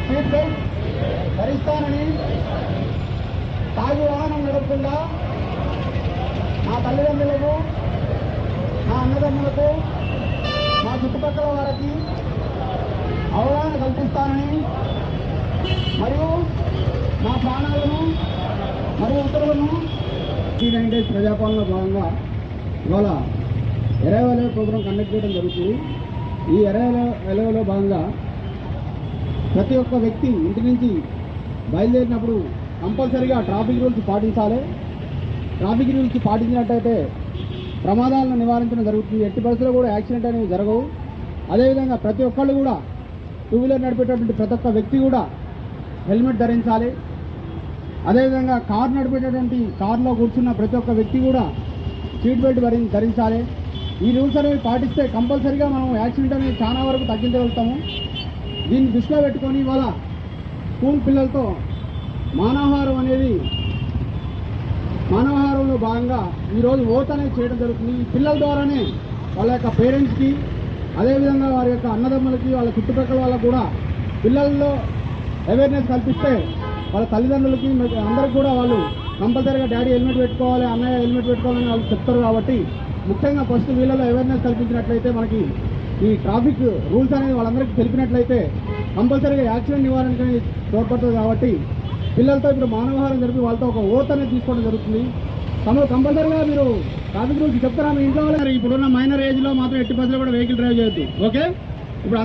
Seat belt ధరిస్తానని, తాగి వాహనం నడపకుండా మా తల్లిదండ్రులకు, మా అన్నదమ్ములకు, మా చుట్టుపక్కల వారికి అవగాహన కల్పిస్తానని మరియు మా ప్రాణాలను మరియు ఇతరులను 9 డేస్ ప్రజాపాలనలో భాగంగా ఇవాళ ఎరైవల్ ప్రోగ్రాం కండక్ట్ చేయడం జరుగుతుంది. ఈ ఎరైవల్లో భాగంగా ప్రతి ఒక్క వ్యక్తి ఇంటి నుంచి బయలుదేరినప్పుడు కంపల్సరీగా ట్రాఫిక్ రూల్స్ పాటించాలి. ట్రాఫిక్ రూల్స్ పాటించినట్టయితే ప్రమాదాలను నివారించడం జరుగుతుంది. ఎట్టి పరిస్థితుల్లో కూడా యాక్సిడెంట్ అనేవి జరగవు. అదేవిధంగా ప్రతి ఒక్కళ్ళు కూడా టూ వీలర్ నడిపేటటువంటి ప్రతి ఒక్క వ్యక్తి కూడా హెల్మెట్ ధరించాలి. అదేవిధంగా కారు నడిపేటటువంటి కారులో కూర్చున్న ప్రతి ఒక్క వ్యక్తి కూడా సీట్ బెల్ట్ ధరించాలి. ఈ రూల్స్ అనేవి పాటిస్తే కంపల్సరీగా మనం యాక్సిడెంట్ అనేది చాలా వరకు తగ్గించగలుగుతాము. దీన్ని దృష్టిలో పెట్టుకొని ఇవాళ స్కూల్ పిల్లలతో మానవాహారంలో భాగంగా ఈరోజు ఓట్ అనేది చేయడం జరుగుతుంది. ఈ పిల్లల ద్వారానే వాళ్ళ యొక్క పేరెంట్స్కి, అదేవిధంగా వారి యొక్క అన్నదమ్ములకి, వాళ్ళ చుట్టుపక్కల వాళ్ళకు కూడా పిల్లల్లో అవేర్నెస్ కల్పిస్తే వాళ్ళ తల్లిదండ్రులకి అందరికి కూడా వాళ్ళు కంపల్సరీగా డాడీ హెల్మెట్ పెట్టుకోవాలి, అన్నయ్య హెల్మెట్ పెట్టుకోవాలని వాళ్ళు చెప్తారు. కాబట్టి ముఖ్యంగా ఫస్ట్ వీళ్ళలో అవేర్నెస్ కల్పించినట్లయితే మనకి ఈ ట్రాఫిక్ రూల్స్ అనేది వాళ్ళందరికీ తెలిపినట్లయితే కంపల్సరీగా యాక్సిడెంట్ నివారణకి తోడ్పడుతుంది. కాబట్టి పిల్లలతో ఇప్పుడు మానవహారం జరిపి వాళ్ళతో ఒక ఓత్ అనేది తీసుకోవడం జరుగుతుంది. కంపల్సరీగా మీరు ట్రాఫిక్ రూల్స్ చెప్తారా మీ ఇంట్లో? ఇప్పుడున్న మైనర్ ఏజ్లో మాత్రం ఎట్టి పరిస్థితుల్లో కూడా వెహికల్ డ్రైవ్ చేయొద్దు. ఓకే, ఇప్పుడు